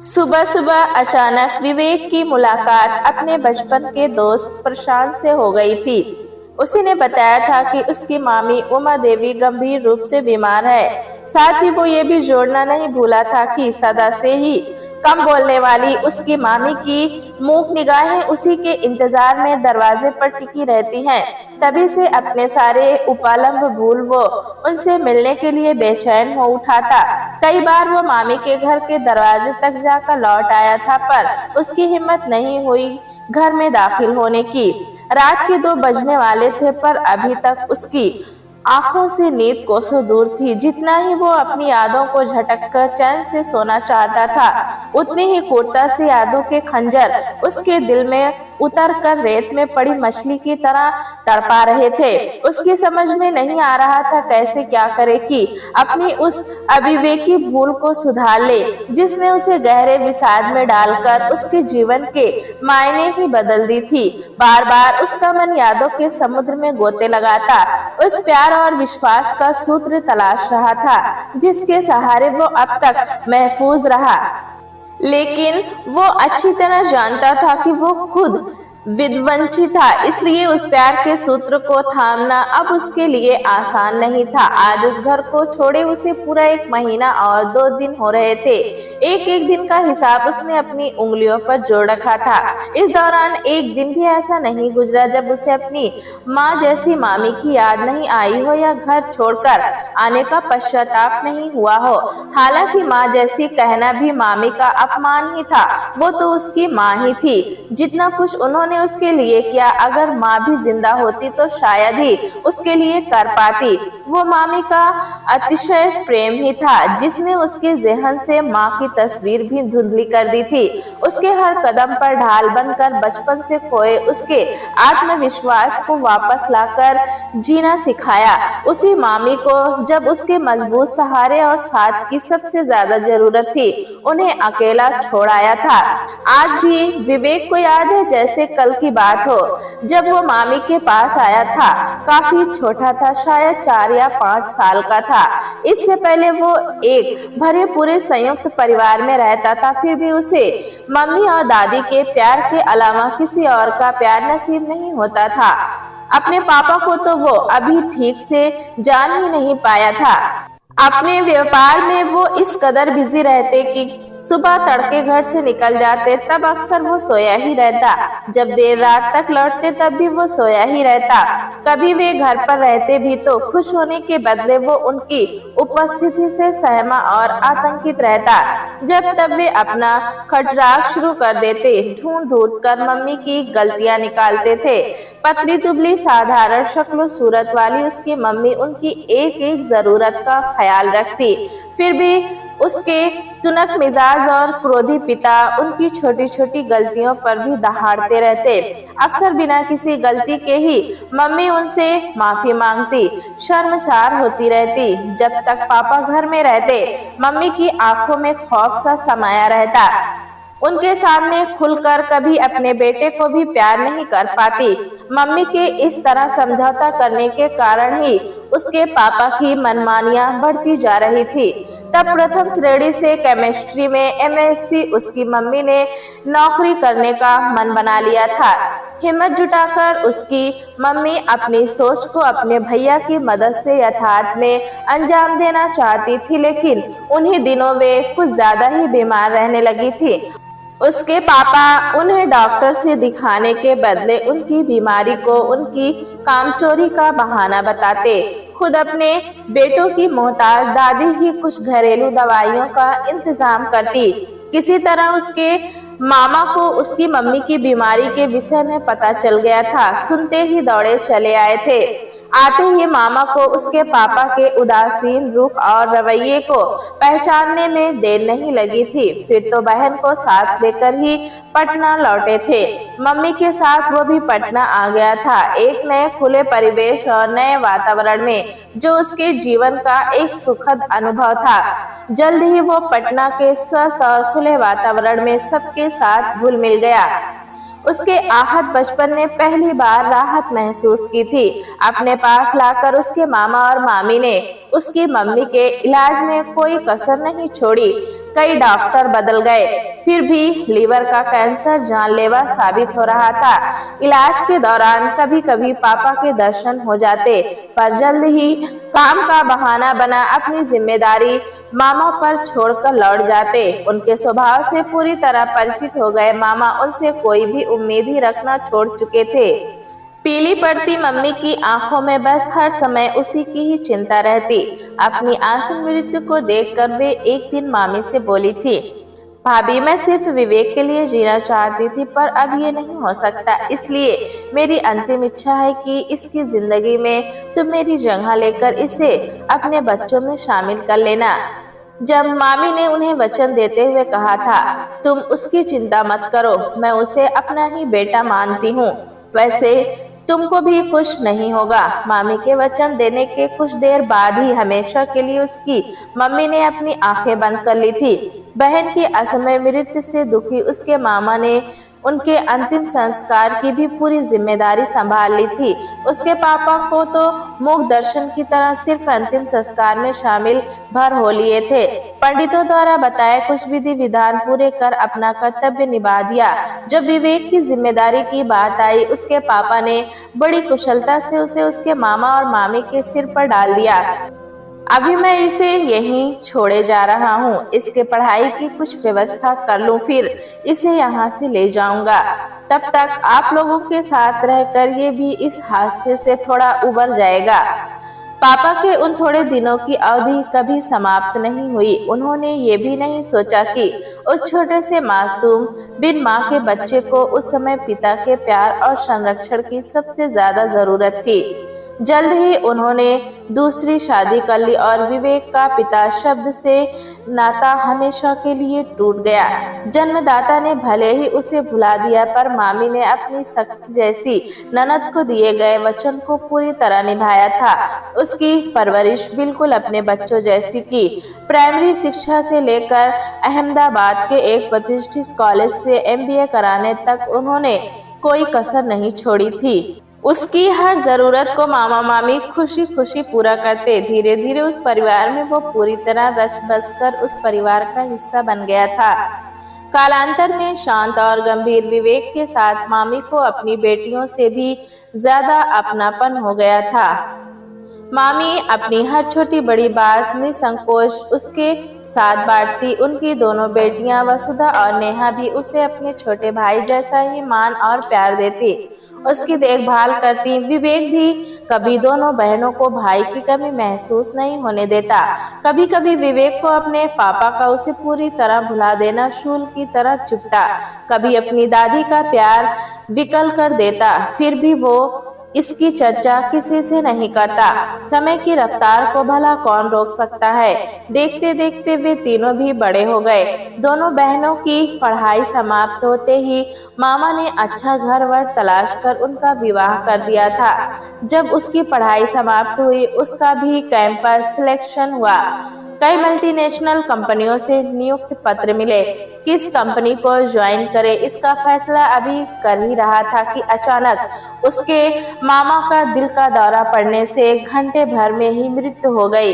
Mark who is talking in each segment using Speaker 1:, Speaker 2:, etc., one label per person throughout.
Speaker 1: सुबह सुबह अचानक विवेक की मुलाकात अपने बचपन के दोस्त प्रशांत से हो गई थी। उसी ने बताया था कि उसकी मामी उमा देवी गंभीर रूप से बीमार है। साथ ही वो ये भी जोड़ना नहीं भूला था कि सदा से ही कम बोलने वाली उसकी मामी की मूक निगाहें उसी के इंतजार में दरवाजे पर टिकी रहती हैं। तभी से अपने सारे उपालंब भूल वो उनसे मिलने के लिए बेचैन हो उठा था। कई बार वो मामी के घर के दरवाजे तक जाकर लौट आया था, पर उसकी हिम्मत नहीं हुई घर में दाखिल होने की। रात के 2 बजने वाले थे, पर अभी तक उसकी आंखों से नींद कोसों दूर थी। जितना ही वो अपनी यादों को झटक कर चैन से सोना चाहता था, उतनी ही क्रूरता से यादों के खंजर उसके दिल में उतर कर रेत में पड़ी मछली की तरह तड़पा रहे थे। उसकी समझ में नहीं आ रहा था कैसे क्या करे कि अपनी उस अविवेकी भूल को सुधार ले, जिसने उसे गहरे विषाद में डालकर उसके जीवन के मायने ही बदल दी थी। बार बार उसका मन यादों के समुद्र में गोते लगाता, उस प्यार और विश्वास का सूत्र तलाश रहा था जिसके सहारे वो अब तक महफूज रहा। लेकिन वो अच्छी तरह जानता था कि वो खुद विध्वंसी था, इसलिए उस प्यार के सूत्र को थामना अब उसके लिए आसान नहीं था। आज उस घर को छोड़े उसे पूरा 1 महीना और 2 दिन हो रहे थे। एक एक दिन का हिसाब उसने अपनी उंगलियों पर जोड़ रखा था। इस दौरान एक दिन भी ऐसा नहीं गुजरा जब उसे अपनी माँ जैसी मामी की याद नहीं आई हो या घर छोड़कर आने का पश्चाताप नहीं हुआ हो। हालांकि माँ जैसी कहना भी मामी का अपमान ही था, वो तो उसकी माँ ही थी। जितना कुछ उन्होंने उसके लिए किया, अगर माँ भी जिंदा होती तो शायद ही उसके लिए कर पाती। वो मामी का अतिशय प्रेम ही था जिसने उसके ज़हन से माँ की तस्वीर भी धुंधली कर दी थी। उसके हर कदम पर ढाल बनकर बचपन से खोए उसके आत्मविश्वास को वापस लाकर जीना सिखाया। उसी मामी को जब उसके मजबूत सहारे और साथ की सबसे ज्यादा जरूरत थी, उन्हें अकेला छोड़ाया था। आज भी विवेक को याद है जैसे कल की बात हो, जब वो मामी के पास आया था। काफी छोटा था, शायद 4 या 5 साल का था। इससे पहले वो एक भरे पूरे संयुक्त परिवार में रहता था, फिर भी उसे मम्मी और दादी के प्यार के अलावा किसी और का प्यार नसीब नहीं होता था। अपने पापा को तो वो अभी ठीक से जान ही नहीं पाया था। अपने व्यापार में वो इस कदर बिजी रहते कि सुबह तड़के घर से निकल जाते तब अक्सर वो सोया ही रहता। जब देर रात तक लौटते तब भी वो सोया ही रहता। कभी वे घर पर रहते भी तो खुश होने के बदले वो उनकी उपस्थिति से सहमा और आतंकित रहता। जब तब वे अपना खटराग शुरू कर देते, ढूंढ ढूंढ कर मम्मी की गलतियां निकालते थे। पतली दुबली साधारण शक्ल सूरत वाली उसकी मम्मी उनकी एक एक जरूरत का ख्याल रखती, फिर भी उसके तुनक मिजाज और क्रोधी पिता उनकी छोटी छोटी गलतियों पर भी दहाड़ते रहते। अक्सर बिना किसी गलती के ही मम्मी उनसे माफी मांगती, शर्मसार होती रहती। जब तक पापा घर में रहते, मम्मी की आंखों में खौफ सा समाया रहता। उनके सामने खुलकर कभी अपने बेटे को भी प्यार नहीं कर पाती। मम्मी के इस तरह समझौता करने के कारण ही उसके पापा की मनमानियां बढ़ती जा रही थी। तब प्रथम श्रेणी से केमिस्ट्री में MSc उसकी मम्मी ने नौकरी करने का मन बना लिया था। हिम्मत जुटाकर उसकी मम्मी अपनी सोच को अपने भैया की मदद से यथार्थ में अंजाम देना चाहती थी, लेकिन उन्हीं दिनों वे कुछ ज्यादा ही बीमार रहने लगी थी। उसके पापा उन्हें डॉक्टर से दिखाने के बदले उनकी बीमारी को उनकी कामचोरी का बहाना बताते। खुद अपने बेटों की मोहताज दादी ही कुछ घरेलू दवाइयों का इंतजाम करती। किसी तरह उसके मामा को उसकी मम्मी की बीमारी के विषय में पता चल गया था। सुनते ही दौड़े चले आए थे। आते ही मामा को उसके पापा के उदासीन रुख और रवैये को पहचानने में देर नहीं लगी थी। फिर तो बहन को साथ लेकर ही पटना लौटे थे। मम्मी के साथ वो भी पटना आ गया था, एक नए खुले परिवेश और नए वातावरण में, जो उसके जीवन का एक सुखद अनुभव था। जल्द ही वो पटना के स्वस्थ और खुले वातावरण में सबके साथ घुल मिल गया। उसके आहत बचपन ने पहली बार राहत महसूस की थी। अपने पास लाकर उसके मामा और मामी ने उसकी मम्मी के इलाज में कोई कसर नहीं छोड़ी। कई डॉक्टर बदल गए, फिर भी लीवर का कैंसर जानलेवा साबित हो रहा था। इलाज के दौरान कभी कभी पापा के दर्शन हो जाते, पर जल्द ही काम का बहाना बना अपनी जिम्मेदारी मामा पर छोड़कर लौट जाते। उनके स्वभाव से पूरी तरह परिचित हो गए मामा उनसे कोई भी उम्मीद ही रखना छोड़ चुके थे। पीली पड़ती मम्मी की आंखों में बस हर समय उसी की ही चिंता रहती। अपनी आंसू मृत्यु को देखकर वे एक दिन मामी से बोली थी, भाभी मैं सिर्फ विवेक के लिए जीना चाहती थी, पर अब ये नहीं हो सकता। इसलिए मेरी अंतिम इच्छा है कि इसकी जिंदगी में तुम मेरी जगह लेकर इसे अपने बच्चों में शामिल कर लेना। जब मामी ने उन्हें वचन देते हुए कहा था, तुम उसकी चिंता मत करो, मैं उसे अपना ही बेटा मानती हूँ, वैसे तुमको भी कुछ नहीं होगा। मामी के वचन देने के कुछ देर बाद ही हमेशा के लिए उसकी मम्मी ने अपनी आंखें बंद कर ली थी। बहन की असमय मृत्यु से दुखी उसके मामा ने उनके अंतिम संस्कार की भी पूरी जिम्मेदारी संभाल ली थी। उसके पापा को तो मूक दर्शन की तरह सिर्फ अंतिम संस्कार में शामिल भर हो लिए थे। पंडितों द्वारा बताए कुछ विधि विधान पूरे कर अपना कर्तव्य निभा दिया। जब विवेक की जिम्मेदारी की बात आई, उसके पापा ने बड़ी कुशलता से उसे उसके मामा और मामी के सिर पर डाल दिया। अभी मैं इसे यहीं छोड़े जा रहा हूँ, इसके पढ़ाई की कुछ व्यवस्था कर लूँ, फिर इसे यहाँ से ले जाऊंगा। तब तक आप लोगों के साथ रहकर ये भी इस हादसे से थोड़ा उबर जाएगा। पापा के उन थोड़े दिनों की अवधि कभी समाप्त नहीं हुई। उन्होंने ये भी नहीं सोचा कि उस छोटे से मासूम बिन माँ के बच्चे को उस समय पिता के प्यार और संरक्षण की सबसे ज्यादा जरूरत थी। जल्द ही उन्होंने दूसरी शादी कर ली और विवेक का पिता शब्द से नाता हमेशा के लिए टूट गया। जन्मदाता ने भले ही उसे भुला दिया, पर मामी ने अपनी सखी जैसी ननद को दिए गए वचन को पूरी तरह निभाया था। उसकी परवरिश बिल्कुल अपने बच्चों जैसी की। प्राइमरी शिक्षा से लेकर अहमदाबाद के एक प्रतिष्ठित कॉलेज से MBA कराने तक उन्होंने कोई कसर नहीं छोड़ी थी। उसकी हर जरूरत को मामा मामी खुशी खुशी पूरा करते। धीरे धीरे उस परिवार में वो पूरी तरह रच बस कर उस परिवार का हिस्सा बन गया था। कालांतर में शांत और गंभीर विवेक के साथ मामी को अपनी बेटियों से भी ज्यादा अपनापन हो गया था। मामी अपनी हर छोटी बड़ी बात निसंकोच उसके साथ बांटती। उनकी दोनों बेटियां वसुधा और नेहा भी उसे अपने छोटे भाई जैसा ही मान और प्यार देती, उसकी देखभाल करती। विवेक भी कभी दोनों बहनों को भाई की कमी महसूस नहीं होने देता। कभी कभी विवेक को अपने पापा का उसे पूरी तरह भुला देना शूल की तरह चुभता। कभी अपनी दादी का प्यार विकल कर देता, फिर भी वो इसकी चर्चा किसी से नहीं करता। समय की रफ्तार को भला कौन रोक सकता है। देखते देखते वे तीनों भी बड़े हो गए। दोनों बहनों की पढ़ाई समाप्त होते ही मामा ने अच्छा घर वर तलाश कर उनका विवाह कर दिया था। जब उसकी पढ़ाई समाप्त हुई, उसका भी कैंपस सिलेक्शन हुआ। कई मल्टीनेशनल कंपनियों से नियुक्ति पत्र मिले। किस कंपनी को ज्वाइन करे, इसका फैसला अभी कर ही रहा था कि अचानक उसके मामा का दिल का दौरा पड़ने से घंटे भर में ही मृत्यु हो गई।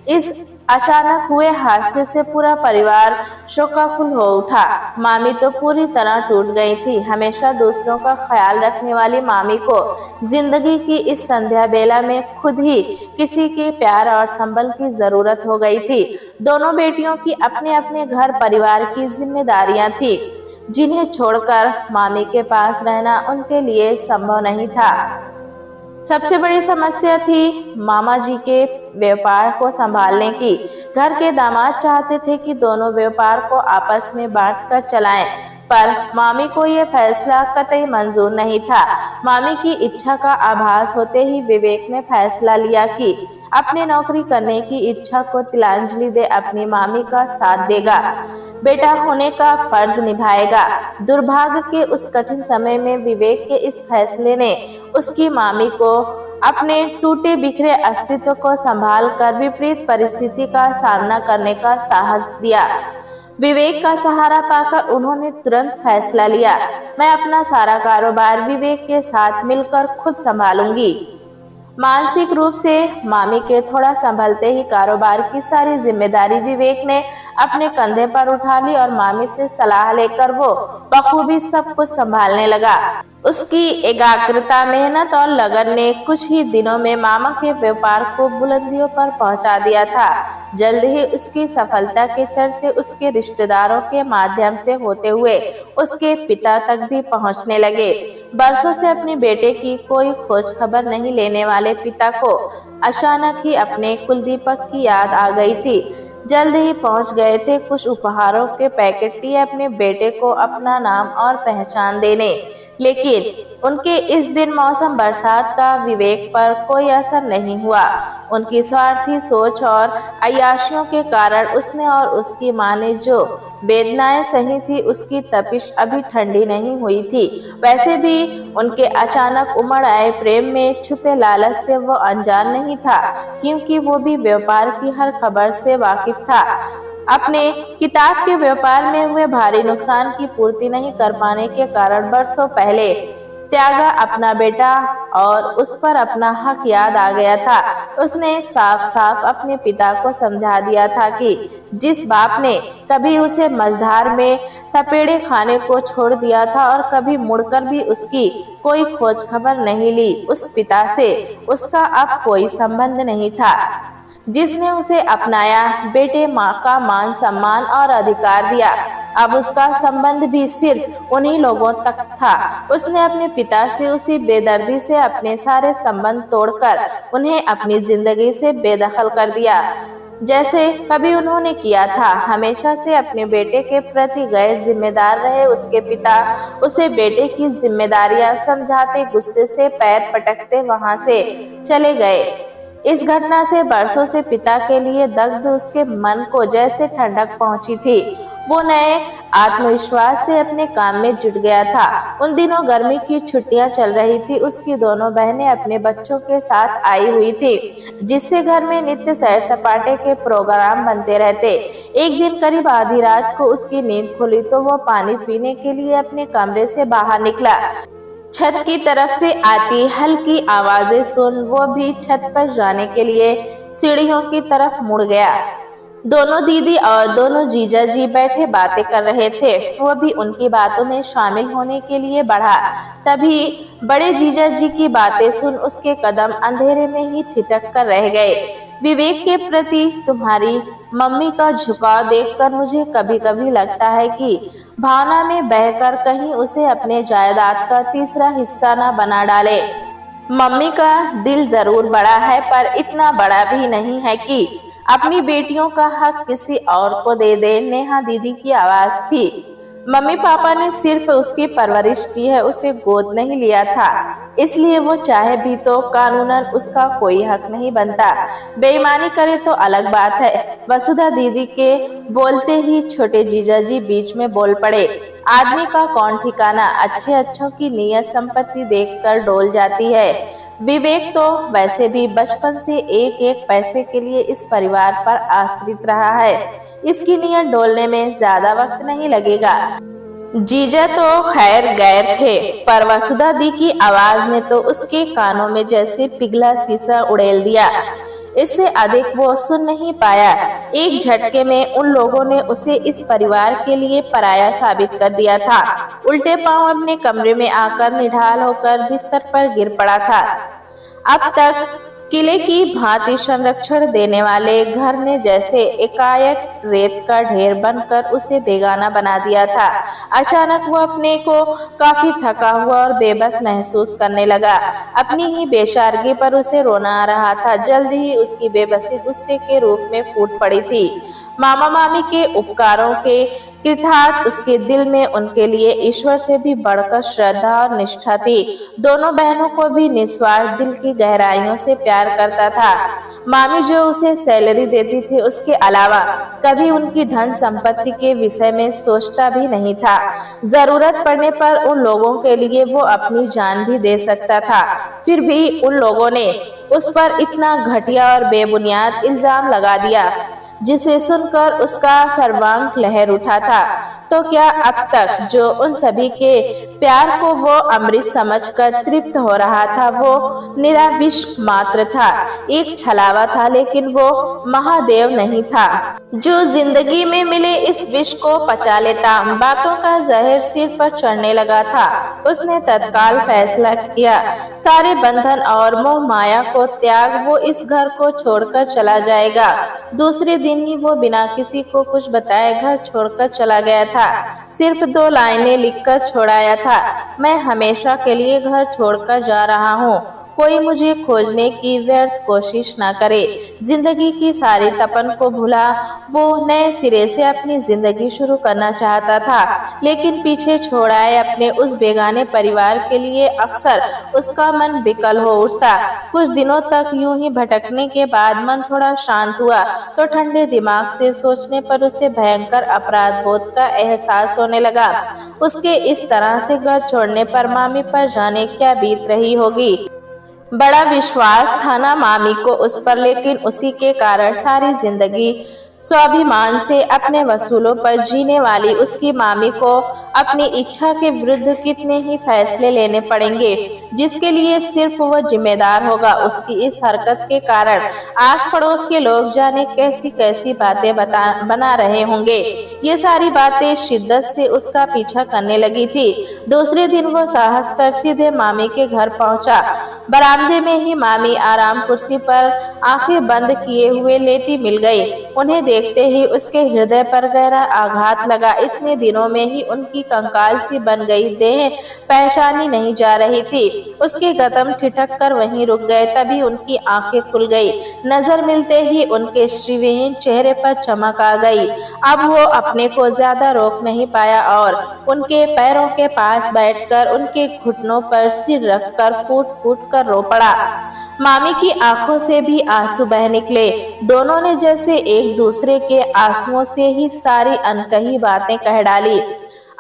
Speaker 1: इस अचानक हुए हादसे से पूरा परिवार शोकाकुल हो उठा। मामी तो पूरी तरह टूट गई थी। हमेशा दूसरों का ख्याल रखने वाली मामी को जिंदगी की इस संध्या बेला में खुद ही किसी के प्यार और संबल की जरूरत हो गई थी। दोनों बेटियों की अपने अपने घर परिवार की जिम्मेदारियां थी, जिन्हें छोड़कर मामी के पास रहना उनके लिए संभव नहीं था। सबसे बड़ी समस्या थी मामा जी के व्यापार को संभालने की। घर के दामाद चाहते थे कि दोनों व्यापार को आपस में बांटकर चलाएं, पर मामी को यह फैसला कतई मंजूर नहीं था। मामी की इच्छा का आभास होते ही विवेक ने फैसला लिया कि अपने नौकरी करने की इच्छा को तिलांजलि दे अपनी मामी का साथ देगा, बेटा होने का फर्ज निभाएगा। दुर्भाग्य के उस कठिन समय में विवेक के इस फैसले ने उसकी मामी को अपने टूटे बिखरे अस्तित्व को संभाल कर विपरीत परिस्थिति का सामना करने का साहस दिया। विवेक का सहारा पाकर उन्होंने तुरंत फैसला लिया, मैं अपना सारा कारोबार विवेक के साथ मिलकर खुद संभालूंगी। मानसिक रूप से मामी के थोड़ा संभलते ही कारोबार की सारी जिम्मेदारी विवेक ने अपने कंधे पर उठा ली और मामी से सलाह लेकर वो बखूबी सब कुछ संभालने लगा। उसकी एकाग्रता, मेहनत और लगन ने कुछ ही दिनों में मामा के व्यापार को बुलंदियों पर पहुंचा दिया था। जल्द ही उसकी सफलता के चर्चे उसके रिश्तेदारों के माध्यम से होते हुए उसके पिता तक भी पहुंचने लगे। बरसों से अपने बेटे की कोई खोज खबर नहीं लेने वाले पिता को अचानक ही अपने कुलदीपक की याद आ गई थी। जल्द ही पहुंच गए थे कुछ उपहारों के पैकेट लिए अपने बेटे को अपना नाम और पहचान देने। लेकिन उनके इस दिन मौसम बरसात का विवेक पर कोई असर नहीं हुआ। उनकी स्वार्थी सोच और अय्याशियों के कारण उसने और उसकी मां ने जो वेदनाएं सही थी, उसकी तपिश अभी ठंडी नहीं हुई थी। वैसे भी उनके अचानक उमड़ आए प्रेम में छुपे लालच से वो अनजान नहीं था, क्योंकि वो भी व्यापार की हर खबर से वाकिफ था। अपने किताब के व्यापार में हुए भारी नुकसान की पूर्ति नहीं कर पाने के कारण बरसों पहले त्यागा अपना बेटा और उस पर अपना हक याद आ गया था। उसने साफ साफ अपने पिता को समझा दिया था कि जिस बाप ने कभी उसे मझधार में थपेड़े खाने को छोड़ दिया था और कभी मुड़कर भी उसकी कोई खोज खबर नहीं ली, उस पिता से उसका अब कोई संबंध नहीं था। जिसने उसे अपनाया, बेटे माँ का मान सम्मान और अधिकार दिया, अब उसका संबंध भी सिर्फ उन्हीं लोगों तक था। उसने अपने पिता से उसी बेदर्दी से अपने सारे संबंध तोड़कर उन्हें अपनी जिंदगी से बेदखल कर दिया, जैसे कभी उन्होंने किया था। हमेशा से अपने बेटे के प्रति गैर जिम्मेदार रहे उसके पिता उसे बेटे की जिम्मेदारियां समझाते गुस्से से पैर पटकते वहां से चले गए। इस घटना से बरसों से पिता के लिए दग्ध उसके मन को जैसे ठंडक पहुंची थी। वो नए आत्मविश्वास से अपने काम में जुट गया था। उन दिनों गर्मी की छुट्टियां चल रही थी। उसकी दोनों बहनें अपने बच्चों के साथ आई हुई थी, जिससे घर में नित्य सैर सपाटे के प्रोग्राम बनते रहते। एक दिन करीब आधी रात को उसकी नींद खुली तो वो पानी पीने के लिए अपने कमरे से बाहर निकला। छत की तरफ से आती हल्की आवाजें सुन वो भी छत पर जाने के लिए सीढ़ियों की तरफ मुड़ गया। दोनों दीदी और दोनों जीजा जी बैठे बातें कर रहे थे। वो भी उनकी बातों में शामिल होने के लिए बढ़ा। तभी बड़े जीजा जी की बातें सुन उसके कदम अंधेरे में ही ठिठक कर रह गए। विवेक के प्रति तुम्हारी मम्मी का झुकाव देखकर मुझे कभी कभी लगता है कि भावना में बहकर कहीं उसे अपने जायदाद का तीसरा हिस्सा न बना डाले। मम्मी का दिल जरूर बड़ा है, पर इतना बड़ा भी नहीं है कि अपनी बेटियों का हक किसी और को दे दे। नेहा दीदी की आवाज थी। मम्मी पापा ने सिर्फ उसकी परवरिश की है, उसे गोद नहीं लिया था, इसलिए वो चाहे भी तो कानूनन उसका कोई हक नहीं बनता। बेईमानी करे तो अलग बात है। वसुधा दीदी के बोलते ही छोटे जीजा जी बीच में बोल पड़े। आदमी का कौन ठिकाना, अच्छे अच्छों की नियत संपत्ति देखकर डोल जाती है। विवेक तो वैसे भी बचपन से एक एक पैसे के लिए इस परिवार पर आश्रित रहा है। इसकी नीयत डोलने में ज्यादा वक्त नहीं लगेगा। जीजा तो खैर गैर थे, पर वसुधा दी की आवाज ने तो उसके कानों में जैसे पिघला शीशा उड़ेल दिया। इससे अधिक वो सुन नहीं पाया। एक झटके में उन लोगों ने उसे इस परिवार के लिए पराया साबित कर दिया था। उल्टे पांव अपने कमरे में आकर निढाल होकर बिस्तर पर गिर पड़ा था। अब तक किले की भांति संरक्षण देने वाले घर ने जैसे एकाएक रेत का ढेर बनकर उसे बेगाना बना दिया था। अचानक वो अपने को काफी थका हुआ और बेबस महसूस करने लगा। अपनी ही बेचारगी पर उसे रोना आ रहा था। जल्द ही उसकी बेबसी गुस्से के रूप में फूट पड़ी थी। मामा मामी के उपकारों के कृतार्थ उसके दिल में उनके लिए ईश्वर से भी बढ़कर श्रद्धा और निष्ठा थी। दोनों बहनों को भी निस्वार्थ दिल की गहराइयों से प्यार करता था। मामी जो उसे सैलरी देती थी, उसके अलावा कभी उनकी धन संपत्ति के विषय में सोचता भी नहीं था। जरूरत पड़ने पर उन लोगों के लिए वो अपनी जान भी दे सकता था। फिर भी उन लोगों ने उस पर इतना घटिया और बेबुनियाद इल्जाम लगा दिया, जिसे सुनकर उसका सर्वांग लहर उठा था। तो क्या अब तक जो उन सभी के प्यार को वो अमृत समझकर तृप्त हो रहा था वो निरा विष मात्र था, एक छलावा था, लेकिन वो महादेव नहीं था जो जिंदगी में मिले इस विष को पचा लेता। बातों का जहर सिर पर चढ़ने लगा था। उसने तत्काल फैसला किया, सारे बंधन और मोह माया को त्याग वो इस घर को छोड़कर चला जाएगा। दूसरे दिन ही वो बिना किसी को कुछ बताए घर छोड़कर चला गया था। सिर्फ 2 लाइनें लिखकर छोड़ाया था, मैं हमेशा के लिए घर छोड़कर जा रहा हूँ, कोई मुझे खोजने की व्यर्थ कोशिश न करे। जिंदगी की सारी तपन को भुला वो नए सिरे से अपनी जिंदगी शुरू करना चाहता था, लेकिन पीछे छोड़ाए अपने उस बेगाने परिवार के लिए अक्सर उसका मन विकल हो उठता। कुछ दिनों तक यूं ही भटकने के बाद मन थोड़ा शांत हुआ तो ठंडे दिमाग से सोचने पर उसे भयंकर अपराध बोध का एहसास होने लगा। उसके इस तरह से घर छोड़ने पर मामी पर जाने क्या बीत रही होगी। बड़ा विश्वास था ना मामी को उस पर, लेकिन उसी के कारण सारी जिंदगी स्वाभिमान से अपने वसूलों पर जीने वाली उसकी मामी को अपनी इच्छा के विरुद्ध कितने ही फैसले लेने पड़ेंगे, जिसके लिए सिर्फ वो जिम्मेदार होगा। उसकी इस हरकत के कारण आस पड़ोस के लोग जाने कैसी कैसी बातें बना रहे होंगे। ये सारी बातें शिद्दत से उसका पीछा करने लगी थी। दूसरे दिन वो साहस कर सीधे मामी के घर पहुंचा। बरामदे में ही मामी आराम कुर्सी पर आंखें बंद किए हुए लेटी मिल गई। उन्हें देखते ही उसके हृदय पर गहरा आघात लगा। इतने दिनों में ही उनकी कंकाल सी बन गई देह पहचानी नहीं जा रही थी। उसके कदम ठिठक कर वहीं रुक गए। तभी उनकी आंखें खुल गई। नजर मिलते ही उनके श्रीविहीन चेहरे पर चमक आ गई। अब वो अपने को ज्यादा रोक नहीं पाया और उनके पैरों के पास बैठकर उनके घुटनों पर सिर रखकर फूट फूट कर रो पड़ा। मामी की आंखों से भी आंसू बह निकले। दोनों ने जैसे एक दूसरे के आंसुओं से ही सारी अनकही बातें कह डाली।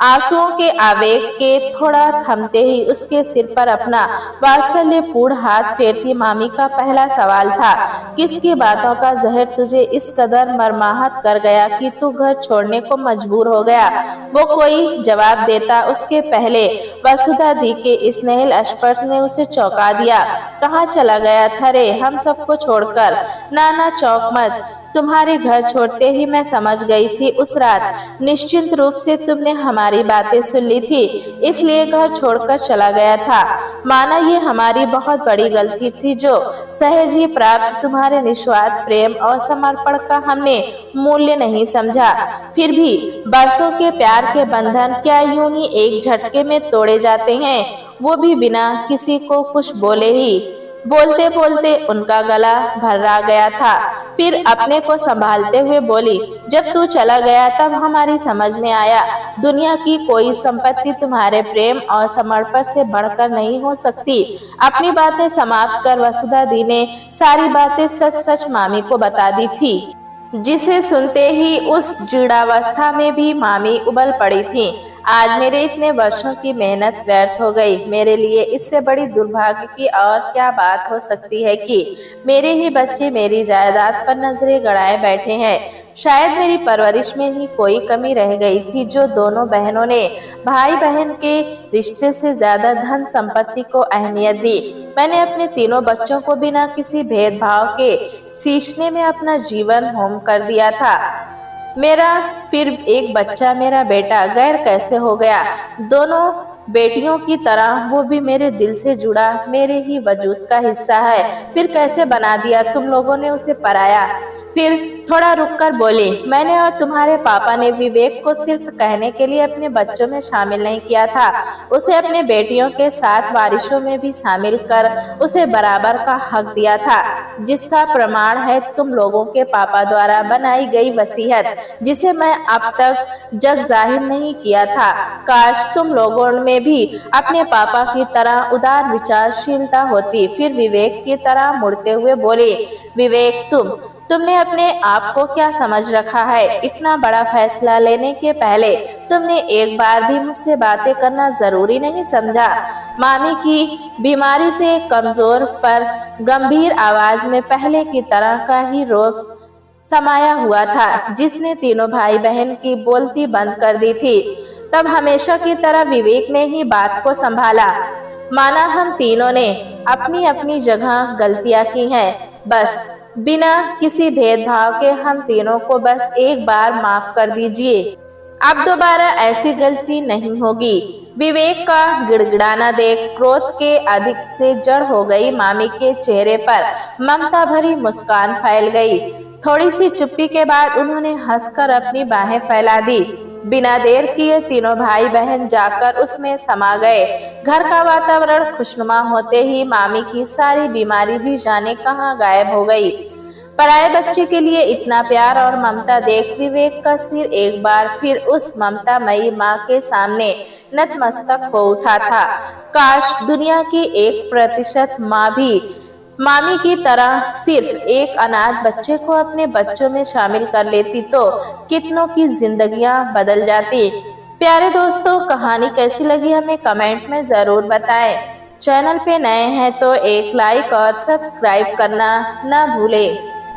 Speaker 1: आंसुओं के आवेग के थोड़ा थमते ही उसके सिर पर अपना वात्सल्यपूर्ण हाथ फेरती मामी का पहला सवाल था, किसकी बातों का जहर तुझे इस कदर मरमाहत कर गया कि तू घर छोड़ने को मजबूर हो गया। वो कोई जवाब देता उसके पहले वसुधा दी के स्नेहिल स्पर्श ने उसे चौंका दिया। कहाँ चला गया था रे हम सबको छोड़कर? ना चौंक मत, तुम्हारे घर छोड़ते ही मैं समझ गई थी उस रात निश्चिंत रूप से तुमने हमारी बातें सुन ली थी, इसलिए घर छोड़कर चला गया था। माना ये हमारी बहुत बड़ी गलती थी जो सहज ही प्राप्त तुम्हारे निस्वार्थ प्रेम और समर्पण का हमने मूल्य नहीं समझा। फिर भी बरसों के प्यार के बंधन क्या यूं ही एक झटके में तोड़े जाते हैं, वो भी बिना किसी को कुछ बोले ही। बोलते बोलते उनका गला भर्रा गया था। फिर अपने को संभालते हुए बोली, जब तू चला गया तब हमारी समझ में आया दुनिया की कोई संपत्ति तुम्हारे प्रेम और समर्पण से बढ़कर नहीं हो सकती। अपनी बातें समाप्त कर वसुधा दी ने सारी बातें सच सच मामी को बता दी थी, जिसे सुनते ही उस जीर्णावस्था में भी मामी उबल पड़ी थी। आज मेरे इतने वर्षों की मेहनत व्यर्थ हो गई। मेरे लिए इससे बड़ी दुर्भाग्य की और क्या बात हो सकती है कि मेरे ही बच्चे मेरी जायदाद पर नजरें गड़ाए बैठे हैं। शायद मेरी परवरिश में ही कोई कमी रह गई थी जो दोनों बहनों ने भाई बहन के रिश्ते से ज्यादा धन संपत्ति को अहमियत दी। मैंने अपने तीनों बच्चों को बिना किसी भेदभाव के सींचने में अपना जीवन होम कर दिया था। मेरा फिर एक बच्चा मेरा बेटा गैर कैसे हो गया? दोनों बेटियों की तरह वो भी मेरे दिल से जुड़ा मेरे ही वजूद का हिस्सा है। फिर कैसे बना दिया तुम लोगों ने उसे पराया? फिर थोड़ा रुककर बोली, मैंने और तुम्हारे पापा ने विवेक को सिर्फ कहने के लिए अपने बच्चों में शामिल नहीं किया था, उसे अपने बेटियों के साथ वारिशों में भी शामिल कर उसे बराबर का हक दिया था, जिसका प्रमाण है तुम लोगों के पापा द्वारा बनाई गई वसीयत, जिसे मैं अब तक जग जाहिर नहीं किया था। काश तुम लोगों में भी अपने पापा की तरह उदार विचारशीलता होती। फिर विवेक की तरह मुड़ते हुए बोले, विवेक तुमने अपने आप को क्या समझ रखा है? इतना बड़ा फैसला लेने के पहले तुमने एक बार भी मुझसे बातें करना जरूरी नहीं समझा? मामी की बीमारी से कमजोर पर गंभीर आवाज में पहले की तरह का ही रोब समाया हुआ था, जिसने तीनों भाई बहन की बोलती बंद कर दी थी। तब हमेशा की तरह विवेक ने ही बात को संभाला। माना हम तीनों ने अपनी अपनी जगह गलतियां की हैं, बस बिना किसी भेदभाव के हम तीनों को बस एक बार माफ कर दीजिए। अब दोबारा ऐसी गलती नहीं होगी। विवेक का गिड़गिड़ाना देख क्रोध के अधिक से जड़ हो गई मामी के चेहरे पर ममता भरी मुस्कान फैल गई। थोड़ी सी चुप्पी के बाद उन्होंने हंसकर अपनी बाहें फैला दी। बिना देर किए तीनों भाई बहन जाकर उसमें समा गए। घर का वातावरण खुशनुमा होते ही मामी की सारी बीमारी भी जाने कहाँ गायब हो गई। पराये बच्चे के लिए इतना प्यार और ममता देख विवेक का सिर एक बार फिर उस ममतामयी माँ के सामने नतमस्तक हो उठा था। काश दुनिया की 1% माँ भी मामी की तरह सिर्फ एक अनाथ बच्चे को अपने बच्चों में शामिल कर लेती तो कितनों की जिंदगियां बदल जाती। प्यारे दोस्तों, कहानी कैसी लगी हमें कमेंट में जरूर बताएं। चैनल पे नए हैं तो एक लाइक और सब्सक्राइब करना ना भूलें।